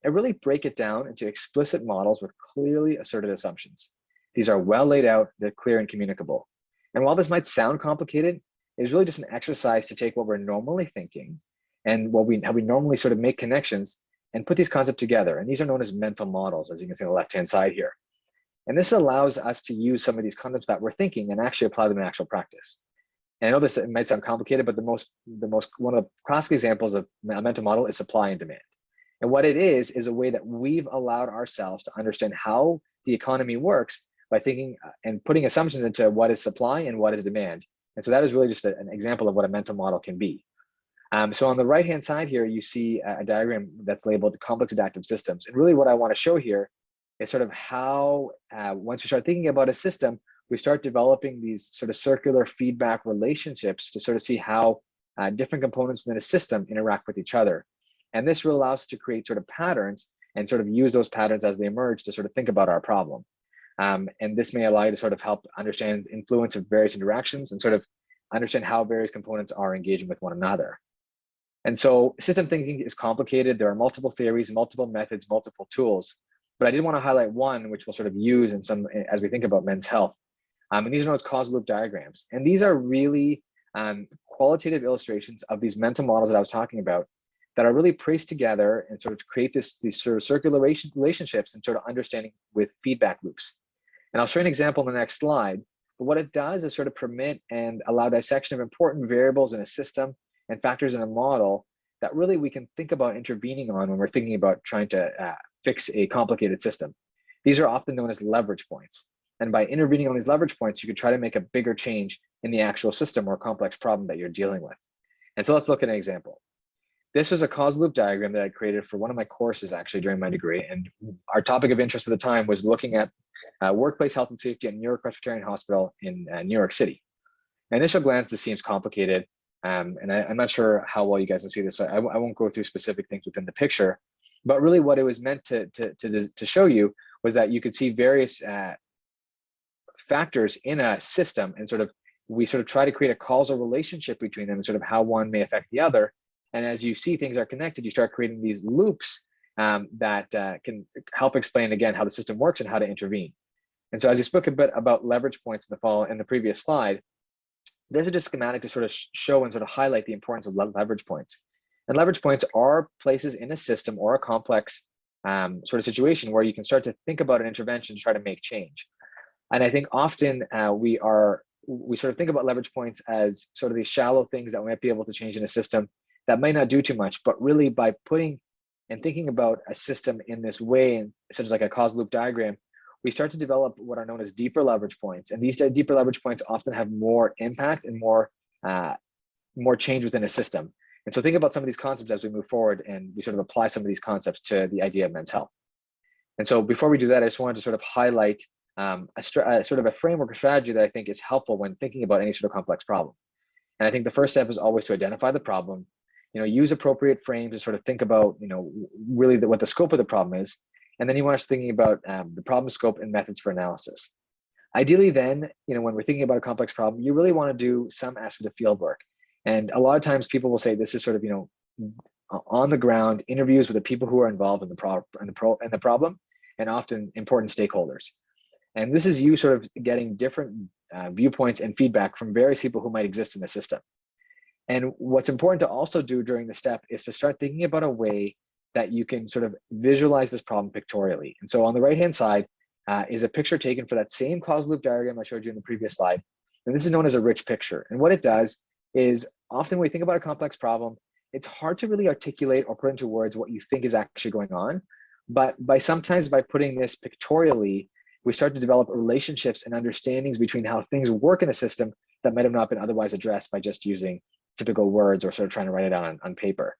and really break it down into explicit models with clearly asserted assumptions. These are well laid out, they're clear and communicable. And while this might sound complicated, it's really just an exercise to take what we're normally thinking and how we normally make connections and put these concepts together. And these are known as mental models, as you can see on the left-hand side here. And this allows us to use some of these concepts that we're thinking and actually apply them in actual practice. And I know this might sound complicated, but one of the classic examples of a mental model is supply and demand. And what it is a way that we've allowed ourselves to understand how the economy works by thinking and putting assumptions into what is supply and what is demand. And so that is really just an example of what a mental model can be. So on the right-hand side here, you see a diagram that's labeled complex adaptive systems. And really what I want to show here is how, once we start thinking about a system, we start developing these circular feedback relationships to see how different components within a system interact with each other. And this will allow us to create patterns and use those patterns as they emerge to think about our problem. And this may allow you to help understand the influence of various interactions and understand how various components are engaging with one another. And so system thinking is complicated. There are multiple theories, multiple methods, multiple tools, but I did want to highlight one, which we'll sort of use in some, as we think about men's health. And these are known as causal loop diagrams. And these are really qualitative illustrations of these mental models that I was talking about that are really placed together and sort of create these sort of circular relationships and sort of understanding with feedback loops. And I'll show you an example in the next slide. But what it does is sort of permit and allow dissection of important variables in a system and factors in a model that really we can think about intervening on when we're thinking about trying to fix a complicated system. These are often known as leverage points. And by intervening on these leverage points, you can try to make a bigger change in the actual system or complex problem that you're dealing with. And so let's look at an example. This was a causal loop diagram that I created for one of my courses actually during my degree. And our topic of interest at the time was looking at workplace health and safety at New York Presbyterian Hospital in New York City. At initial glance, this seems complicated. And I'm not sure how well you guys can see this, so I won't go through specific things within the picture. But really what it was meant to show you was that you could see various factors in a system and we try to create a causal relationship between them and sort of how one may affect the other. And as you see things are connected, you start creating these loops that can help explain again how the system works and how to intervene. And so as I spoke a bit about leverage points in the previous slide, this is just schematic to sort of show and sort of highlight the importance of leverage points. And leverage points are places in a system or a complex sort of situation where you can start to think about an intervention to try to make change. And I think often we sort of think about leverage points as sort of these shallow things that we might be able to change in a system that might not do too much, but really by putting and thinking about a system in this way, and such as like a causal loop diagram, we start to develop what are known as deeper leverage points. And these deeper leverage points often have more impact and more change within a system. And so think about some of these concepts as we move forward and we sort of apply some of these concepts to the idea of men's health. And so before we do that, I just wanted to sort of highlight sort of a framework or strategy that I think is helpful when thinking about any sort of complex problem. And I think the first step is always to identify the problem, use appropriate frames to sort of think about, really what the scope of the problem is. And then you want us thinking about the problem scope and methods for analysis. Ideally then, when we're thinking about a complex problem, you really want to do some aspect of field work. And a lot of times people will say this is sort of, on the ground interviews with the people who are involved in the problem and often important stakeholders. And this is you sort of getting different viewpoints and feedback from various people who might exist in the system. And what's important to also do during the step is to start thinking about a way that you can sort of visualize this problem pictorially. And so on the right-hand side is a picture taken for that same causal loop diagram I showed you in the previous slide. And this is known as a rich picture. And what it does is often when we think about a complex problem, it's hard to really articulate or put into words what you think is actually going on. But sometimes by putting this pictorially, we start to develop relationships and understandings between how things work in a system that might have not been otherwise addressed by just using typical words or sort of trying to write it down on paper.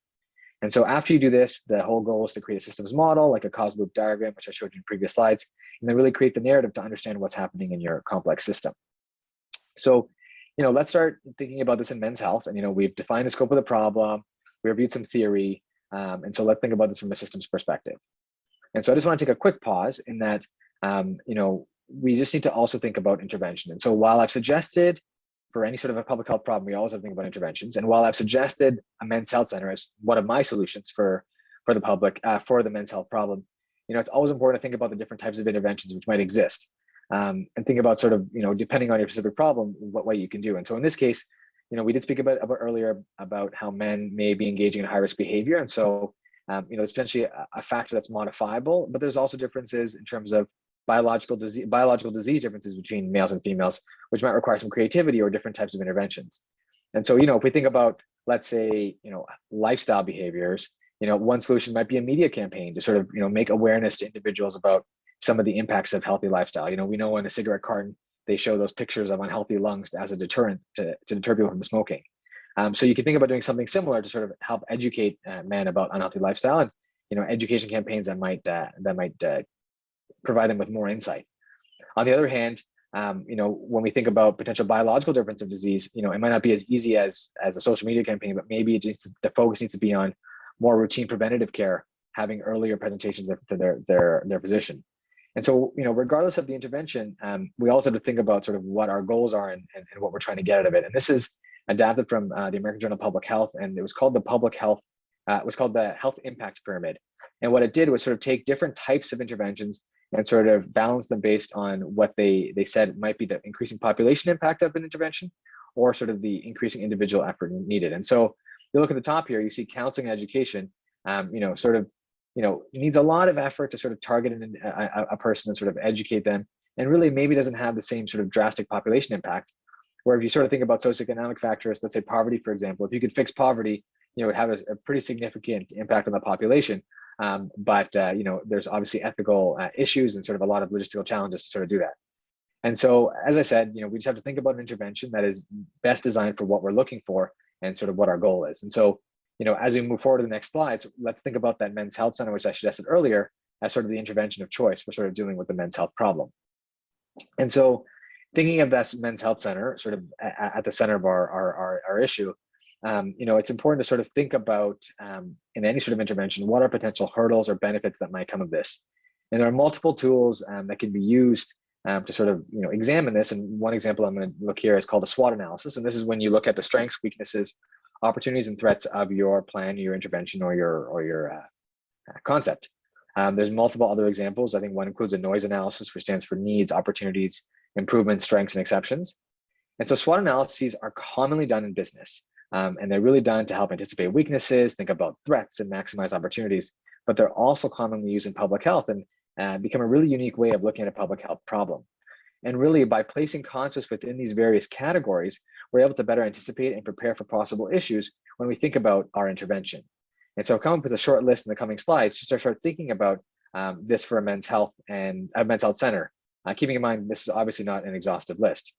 And so after you do this, the whole goal is to create a systems model, like a causal loop diagram, which I showed you in previous slides, and then really create the narrative to understand what's happening in your complex system. So, let's start thinking about this in men's health. And, we've defined the scope of the problem, we reviewed some theory, and so let's think about this from a systems perspective. And so I just want to take a quick pause in that, we just need to also think about intervention. And so while I've suggested for any sort of a public health problem, we always have to think about interventions. And while I've suggested a men's health center as one of my solutions for the public, for the men's health problem, it's always important to think about the different types of interventions which might exist. And think about sort of, depending on your specific problem, what way you can do. And so in this case, we did speak about earlier about how men may be engaging in high-risk behavior. And so, it's potentially a factor that's modifiable, but there's also differences in terms of biological disease differences between males and females, which might require some creativity or different types of interventions. And so, if we think about, let's say, lifestyle behaviors, one solution might be a media campaign to sort of, make awareness to individuals about some of the impacts of healthy lifestyle. We know in a cigarette carton, they show those pictures of unhealthy lungs as a deterrent to deter people from smoking. So you can think about doing something similar to sort of help educate men about unhealthy lifestyle and, education campaigns that might provide them with more insight. On the other hand, when we think about potential biological difference of disease, it might not be as easy as a social media campaign, but maybe the focus needs to be on more routine preventative care, having earlier presentations to their physician. And so, regardless of the intervention, we also have to think about sort of what our goals are and what we're trying to get out of it. And this is, adapted from the American Journal of Public Health, and it was called the Health Impact Pyramid. And what it did was sort of take different types of interventions and sort of balance them based on what they said might be the increasing population impact of an intervention, or sort of the increasing individual effort needed. And so you look at the top here, you see counseling and education, needs a lot of effort to sort of target a person and sort of educate them, and really maybe doesn't have the same sort of drastic population impact. Where if you sort of think about socioeconomic factors, let's say poverty, for example, if you could fix poverty, it would have a pretty significant impact on the population. There's obviously ethical issues and sort of a lot of logistical challenges to sort of do that. And so, as I said, we just have to think about an intervention that is best designed for what we're looking for and sort of what our goal is. And so, as we move forward to the next slides, let's think about that men's health center, which I suggested earlier, as sort of the intervention of choice for sort of dealing with the men's health problem. And so, thinking of this men's health center sort of at the center of our issue, it's important to sort of think about in any sort of intervention, what are potential hurdles or benefits that might come of this. And there are multiple tools that can be used to sort of examine this. And one example I'm going to look here is called a SWOT analysis. And this is when you look at the strengths, weaknesses, opportunities, and threats of your plan, your intervention, or your concept. There's multiple other examples. I think one includes a noise analysis, which stands for needs, opportunities, improvements, strengths, and exceptions. And so SWOT analyses are commonly done in business. And they're really done to help anticipate weaknesses, think about threats, and maximize opportunities. But they're also commonly used in public health and become a really unique way of looking at a public health problem. And really, by placing conscious within these various categories, we're able to better anticipate and prepare for possible issues when we think about our intervention. And so I'll come up with a short list in the coming slides just to start thinking about this for a men's health and a men's health center, keeping in mind this is obviously not an exhaustive list.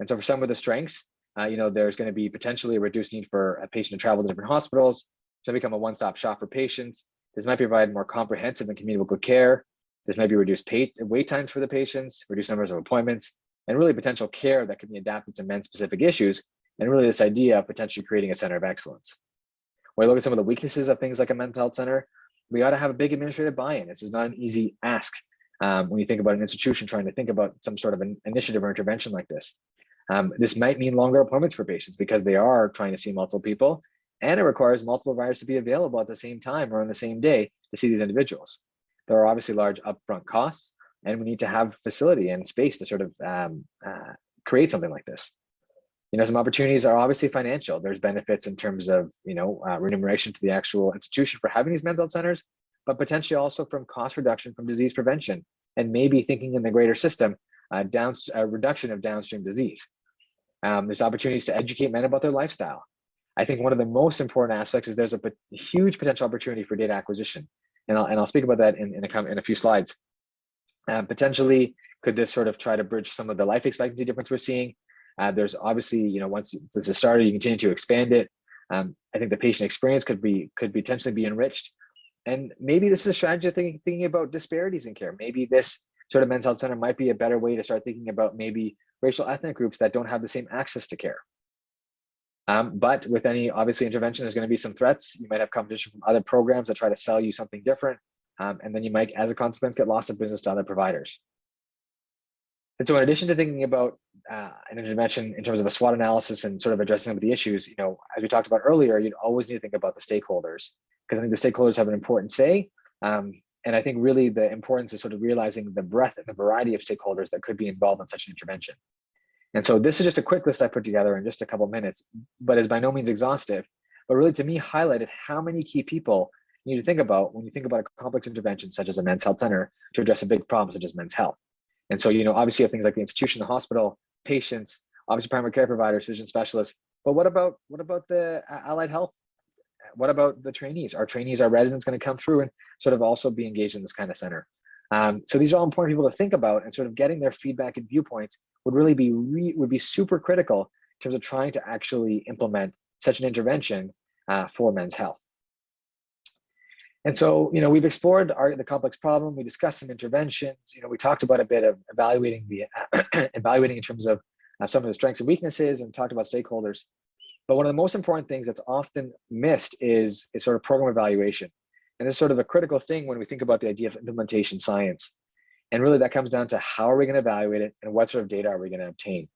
And so for some of the strengths, there's going to be potentially a reduced need for a patient to travel to different hospitals, to become a one-stop shop for patients. This might provide more comprehensive and communicable care. This might be reduced wait times for the patients, reduced numbers of appointments, and really potential care that can be adapted to men's specific issues, and really this idea of potentially creating a center of excellence. When we look at some of the weaknesses of things like a men's health center, we ought to have a big administrative buy-in. This is not an easy ask when you think about an institution trying to think about some sort of an initiative or intervention like this. This might mean longer appointments for patients because they are trying to see multiple people, and it requires multiple providers to be available at the same time or on the same day to see these individuals. There are obviously large upfront costs, and we need to have facility and space to sort of create something like this. Some opportunities are obviously financial. There's benefits in terms of, remuneration to the actual institution for having these men's health centers, but potentially also from cost reduction from disease prevention, and maybe thinking in the greater system, reduction of downstream disease. There's opportunities to educate men about their lifestyle. I think one of the most important aspects is there's a huge potential opportunity for data acquisition. And I'll speak about that in a few slides. Potentially, could this sort of try to bridge some of the life expectancy difference we're seeing? There's obviously, once this is started, you continue to expand it. I think the patient experience could potentially be enriched. And maybe this is a strategy of thinking about disparities in care. Maybe this sort of men's health center might be a better way to start thinking about maybe racial ethnic groups that don't have the same access to care. But with any obviously intervention, there's going to be some threats. You might have competition from other programs that try to sell you something different. And then you might, as a consequence, get loss of business to other providers. And so in addition to thinking about an intervention in terms of a SWOT analysis and sort of addressing some of the issues, as we talked about earlier, you'd always need to think about the stakeholders, because I think the stakeholders have an important say. And I think really the importance is sort of realizing the breadth and the variety of stakeholders that could be involved in such an intervention. And so this is just a quick list I put together in just a couple of minutes, but is by no means exhaustive, but really to me highlighted how many key people you need to think about when you think about a complex intervention such as a men's health center to address a big problem such as men's health. And so, obviously you have things like the institution, the hospital, patients, obviously primary care providers, physician specialists, but what about the allied health? What about the trainees? Are trainees, our residents going to come through and sort of also be engaged in this kind of center? So these are all important people to think about, and sort of getting their feedback and viewpoints would really be super critical in terms of trying to actually implement such an intervention for men's health. And so, we've explored the complex problem. We discussed some interventions. We talked about a bit of evaluating evaluating in terms of some of the strengths and weaknesses, and talked about stakeholders. But one of the most important things that's often missed is sort of program evaluation. And this is sort of a critical thing when we think about the idea of implementation science. And really that comes down to how are we going to evaluate it and what sort of data are we going to obtain?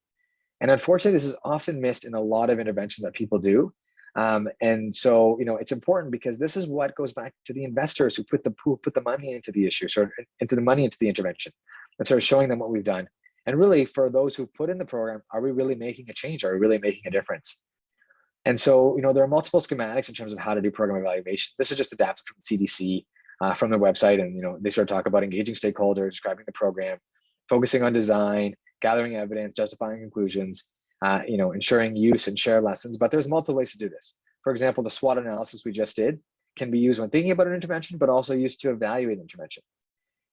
And unfortunately, this is often missed in a lot of interventions that people do. And so, it's important because this is what goes back to the investors who put the money into the issue, sort of into the intervention, and sort of showing them what we've done. And really, for those who put in the program, are we really making a change? Are we really making a difference? And so, there are multiple schematics in terms of how to do program evaluation. This is just adapted from the CDC, from their website. And, they sort of talk about engaging stakeholders, describing the program, focusing on design, gathering evidence, justifying conclusions, ensuring use and share lessons. But there's multiple ways to do this. For example, the SWOT analysis we just did can be used when thinking about an intervention, but also used to evaluate intervention.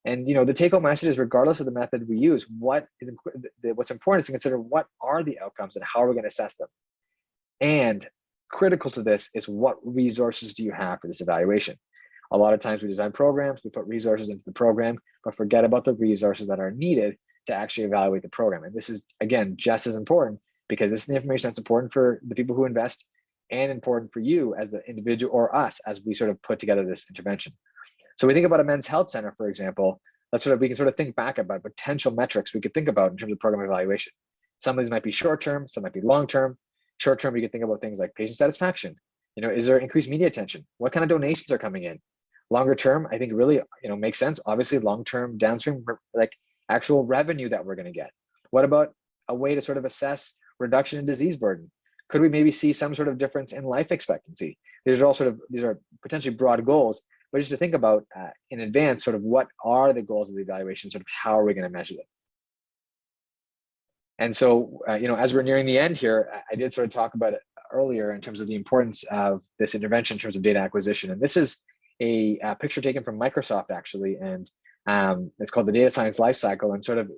And the take-home message is, regardless of the method we use, what's important is to consider what are the outcomes and how are we going to assess them. And critical to this is, what resources do you have for this evaluation? A lot of times we design programs, we put resources into the program, but forget about the resources that are needed to actually evaluate the program. And this is, again, just as important, because this is the information that's important for the people who invest and important for you as the individual, or us as we sort of put together this intervention. So we think about a men's health center, for example. We can sort of think back about potential metrics we could think about in terms of program evaluation. Some of these might be short-term, some might be long-term. Short-term, we could think about things like patient satisfaction. Is there increased media attention? What kind of donations are coming in? Longer term, I think really, makes sense. Obviously, long-term downstream, like actual revenue that we're going to get. What about a way to sort of assess reduction in disease burden? Could we maybe see some sort of difference in life expectancy? These are potentially broad goals, but just to think about in advance, sort of what are the goals of the evaluation, sort of how are we going to measure them? And so, as we're nearing the end here, I did sort of talk about it earlier in terms of the importance of this intervention in terms of data acquisition. And this is a picture taken from Microsoft, actually, and it's called the data science lifecycle. And sort of,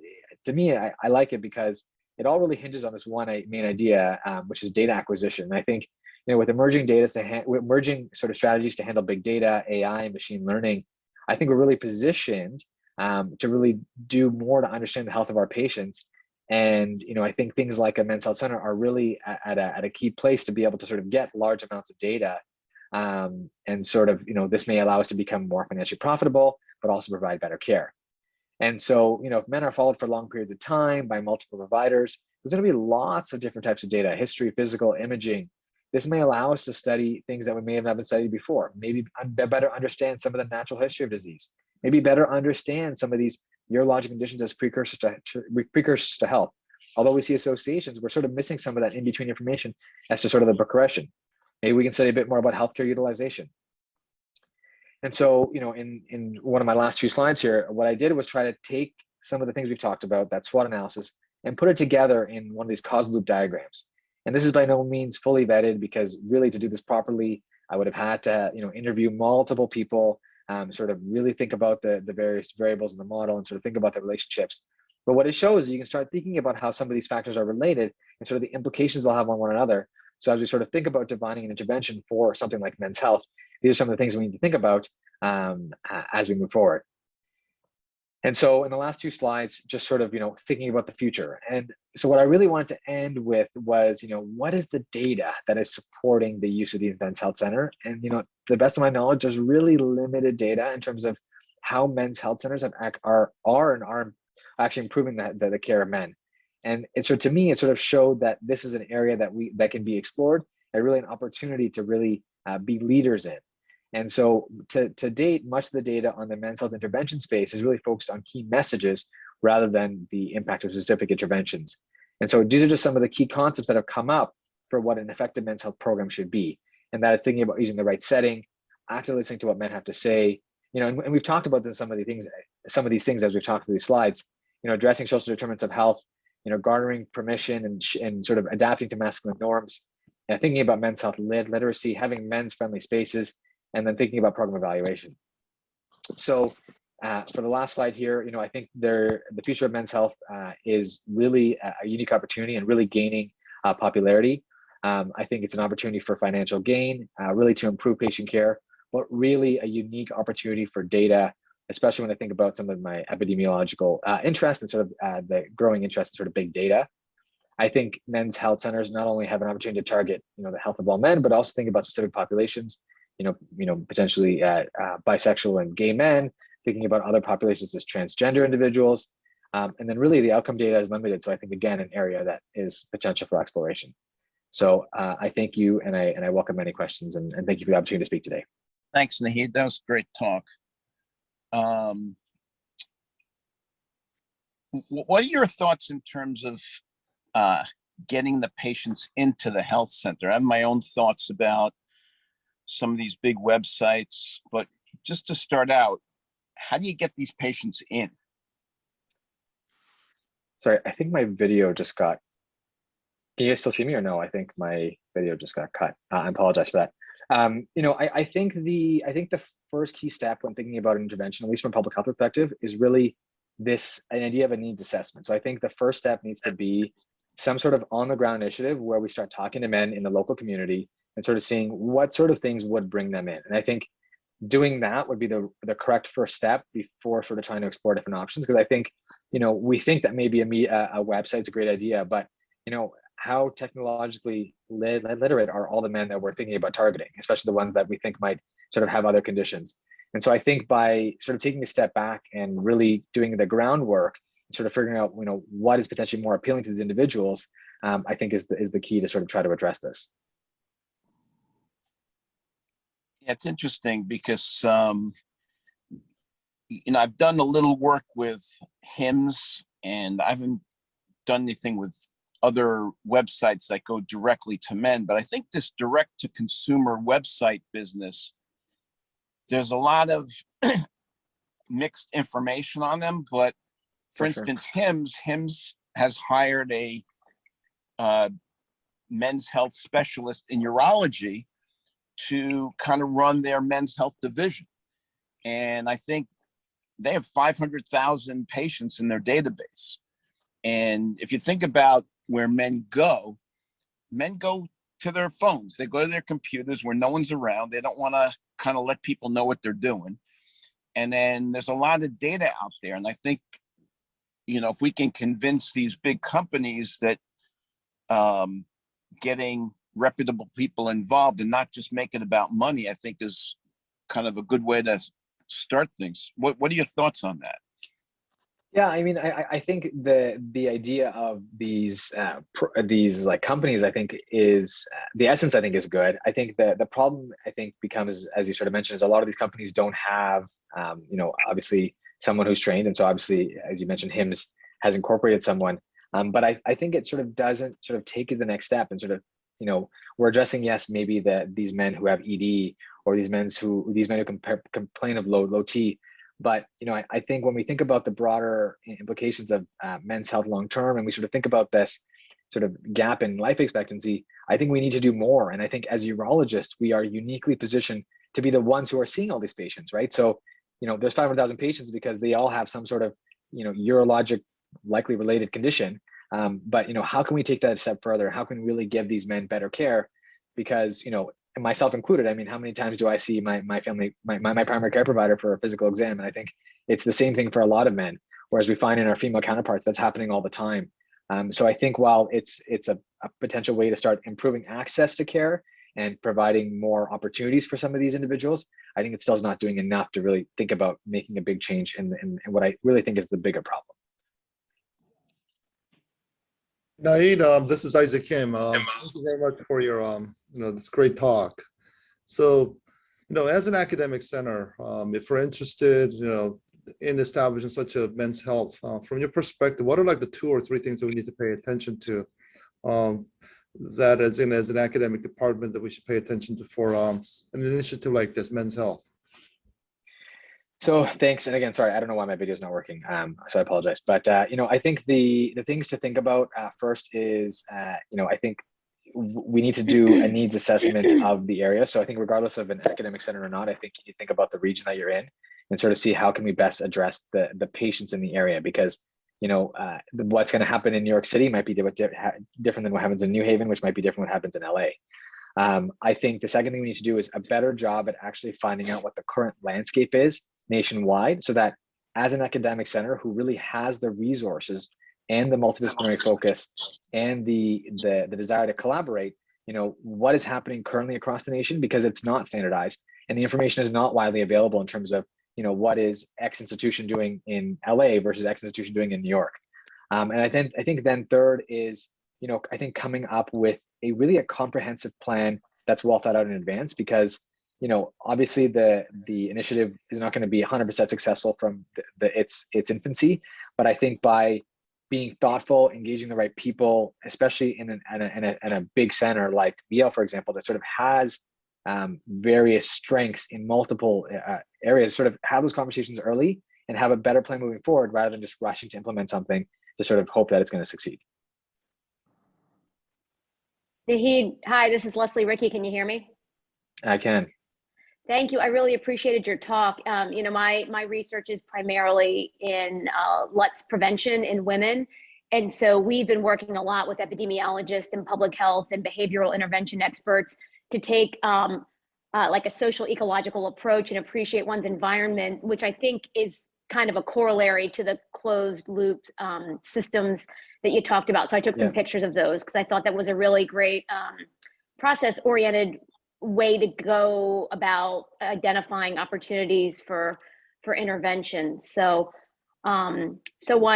to me, I like it because it all really hinges on this one main idea, which is data acquisition. And I think, with emerging emerging sort of strategies to handle big data, AI, and machine learning, I think we're really positioned to really do more to understand the health of our patients. And I think things like a men's health center are really at a key place to be able to sort of get large amounts of data, and sort of this may allow us to become more financially profitable, but also provide better care. And so if men are followed for long periods of time by multiple providers, there's going to be lots of different types of data: history, physical, imaging. This may allow us to study things that we may have not been studied before. Maybe better understand some of the natural history of disease. Maybe better understand some of these urologic conditions as precursors to health. Although we see associations, we're sort of missing some of that in-between information as to sort of the progression. Maybe we can study a bit more about healthcare utilization. And so, in one of my last few slides here, what I did was try to take some of the things we've talked about, that SWOT analysis, and put it together in one of these causal loop diagrams. And this is by no means fully vetted, because really, to do this properly, I would have had to, interview multiple people, sort of really think about the various variables in the model and sort of think about the relationships. But what it shows is you can start thinking about how some of these factors are related and sort of the implications they'll have on one another. So as we sort of think about defining an intervention for something like men's health, these are some of the things we need to think about as we move forward. And so in the last two slides, just sort of, thinking about the future. And so what I really wanted to end with was, what is the data that is supporting the use of the men's health center? And, to the best of my knowledge, there's really limited data in terms of how men's health centers are actually improving the care of men. And so to me, it sort of showed that this is an area that can be explored, and really an opportunity to really be leaders in. And so to date, much of the data on the men's health intervention space is really focused on key messages rather than the impact of specific interventions. And so these are just some of the key concepts that have come up for what an effective men's health program should be. And that is thinking about using the right setting, actively listening to what men have to say, and we've talked about some of these things as we've talked through these slides, addressing social determinants of health, garnering permission and sort of adapting to masculine norms, and thinking about men's health literacy, having men's friendly spaces, and then thinking about program evaluation. So for the last slide here, I think the future of men's health is really a unique opportunity and really gaining popularity. I think it's an opportunity for financial gain, really to improve patient care, but really a unique opportunity for data, especially when I think about some of my epidemiological interest and sort of the growing interest in sort of big data. I think men's health centers not only have an opportunity to target, the health of all men, but also think about specific populations, potentially bisexual and gay men, thinking about other populations as transgender individuals, And then really the outcome data is limited. So I think, again, an area that is potential for exploration. So I thank you, and I welcome any questions, and thank you for the opportunity to speak today. Thanks, Nahid. That was great talk. What are your thoughts in terms of getting the patients into the health center? I have my own thoughts about some of these big websites, but just to start out, how do you get these patients in? Sorry, I think my video just got, can you guys still see me or no? I think my video just got cut. I apologize for that. I think the first key step when thinking about an intervention, at least from a public health perspective, is really an idea of a needs assessment. So I think the first step needs to be some sort of on the ground initiative where we start talking to men in the local community and sort of seeing what sort of things would bring them in. And I think doing that would be the correct first step before sort of trying to explore different options. Because I think, we think that maybe a website's a great idea, but how technologically literate are all the men that we're thinking about targeting, especially the ones that we think might sort of have other conditions. And so I think by sort of taking a step back and really doing the groundwork, sort of figuring out, what is potentially more appealing to these individuals, I think is the key to sort of try to address this. Yeah, it's interesting because, I've done a little work with HIMSS, and I haven't done anything with other websites that go directly to men, but I think this direct to consumer website business, there's a lot of mixed information on them. But for instance, HIMSS has hired a men's health specialist in urology to kind of run their men's health division. And I think they have 500,000 patients in their database. And if you think about where men go to their phones, they go to their computers where no one's around. They don't want to kind of let people know what they're doing. And then there's a lot of data out there. And I think, if we can convince these big companies that getting reputable people involved and not just make it about money, I think is kind of a good way to start things. What are your thoughts on that? Yeah, I mean, I think the idea of these like companies, I think is the essence. I think is good. I think the problem becomes, as you sort of mentioned, is a lot of these companies don't have obviously someone who's trained, and so obviously, as you mentioned, HIMSS has incorporated someone, but I think it sort of doesn't sort of take it the next step and sort of we're addressing, yes, maybe these men who have ED, or these men who complain of low T. But I think when we think about the broader implications of men's health long term, and we sort of think about this sort of gap in life expectancy, I think we need to do more. And I think as urologists, we are uniquely positioned to be the ones who are seeing all these patients, right? So there's 500,000 patients because they all have some sort of urologic likely related condition. But how can we take that a step further? How can we really give these men better care? Because and myself included, I mean, how many times do I see my family, my primary care provider for a physical exam? And I think it's the same thing for a lot of men, whereas we find in our female counterparts, that's happening all the time. So I think while it's a potential way to start improving access to care and providing more opportunities for some of these individuals, I think it still is not doing enough to really think about making a big change in what I really think is the bigger problem. Naeed, this is Isaac Kim. Thank you very much for your, this great talk. So, as an academic center, if we're interested, in establishing such a men's health, from your perspective, what are like the 2 or 3 things that we need to pay attention to, that as an academic department that we should pay attention to for an initiative like this, men's health? So thanks, and again, sorry, I don't know why my video is not working, so I apologize. But I think the things to think about first is, I think we need to do a needs assessment of the area. So I think regardless of an academic center or not, I think you think about the region that you're in and sort of see how can we best address the patients in the area, because what's going to happen in New York City might be different than what happens in New Haven, which might be different what happens in LA. I think the second thing we need to do is a better job at actually finding out what the current landscape is nationwide, so that as an academic center who really has the resources and the multidisciplinary focus and the desire to collaborate, what is happening currently across the nation, because it's not standardized and the information is not widely available in terms of what is X institution doing in LA versus X institution doing in New York. And I think then third is, I think coming up with a comprehensive plan that's well thought out in advance, because, obviously the initiative is not going to be 100% successful from its infancy, but I think by being thoughtful, engaging the right people, especially in a big center like Yale, for example, that sort of has various strengths in multiple areas, sort of have those conversations early and have a better plan moving forward, rather than just rushing to implement something to sort of hope that it's going to succeed. Nahid, hi, this is Leslie Ricky. Can you hear me? I can. Thank you. I really appreciated your talk. My research is primarily in LUTS prevention in women. And so we've been working a lot with epidemiologists and public health and behavioral intervention experts to take like a social ecological approach and appreciate one's environment, which I think is kind of a corollary to the closed loop systems that you talked about. So I took some pictures of those because I thought that was a really great process-oriented way to go about identifying opportunities for intervention. So one,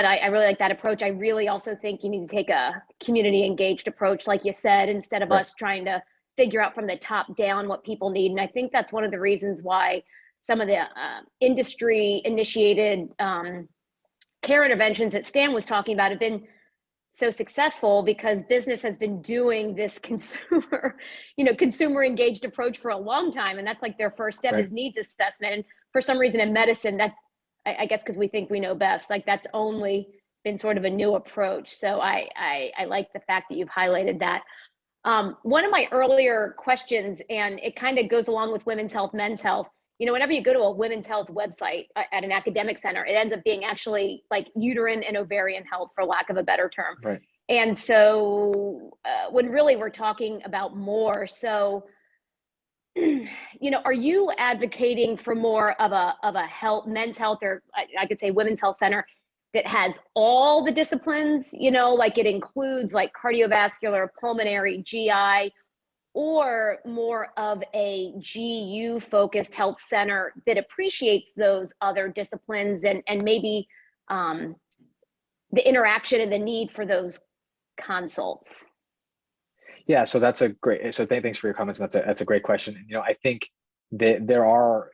I really like that approach. I really also think you need to take a community engaged approach, like you said, instead of us trying to figure out from the top down what people need. And I think that's one of the reasons why some of the industry initiated care interventions that Stan was talking about have been so successful, because business has been doing this consumer engaged approach for a long time. And that's like their first step is needs assessment. And for some reason in medicine, that I guess because we think we know best, like that's only been sort of a new approach. So I like the fact that you've highlighted that. One of my earlier questions, and it kind of goes along with women's health, men's health, whenever you go to a women's health website at an academic center, it ends up being actually like uterine and ovarian health, for lack of a better term. Right. And so when really we're talking about more, so, are you advocating for more of a health, men's health, or I could say women's health center that has all the disciplines, like it includes like cardiovascular, pulmonary, GI, or more of a GU focused health center that appreciates those other disciplines and maybe the interaction and the need for those consults? Yeah, so that's a great, so thanks for your comments. That's a great question. I think that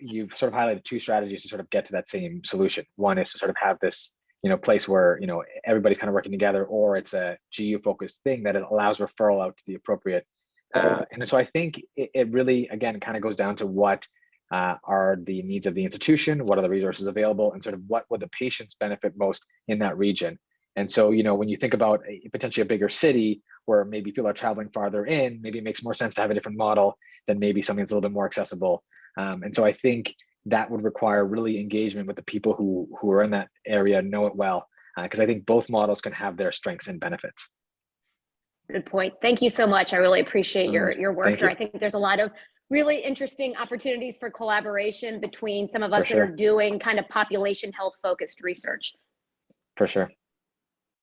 you've sort of highlighted two strategies to sort of get to that same solution. One is to sort of have this, place where, everybody's kind of working together, or it's a GU focused thing that it allows referral out to the appropriate. And so I think it really, again, kind of goes down to what are the needs of the institution, what are the resources available, and sort of what would the patients benefit most in that region. And so, when you think about potentially a bigger city where maybe people are traveling farther in, maybe it makes more sense to have a different model than maybe something that's a little bit more accessible. And so I think that would require really engagement with the people who are in that area, know it well, because I think both models can have their strengths and benefits. Good point. Thank you so much. I really appreciate your work here. I think there's a lot of really interesting opportunities for collaboration between some of us that are doing kind of population health focused research. For sure.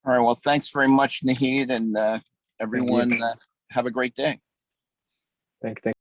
All right. Well, thanks very much, Nahid, and everyone. Have a great day. Thank you.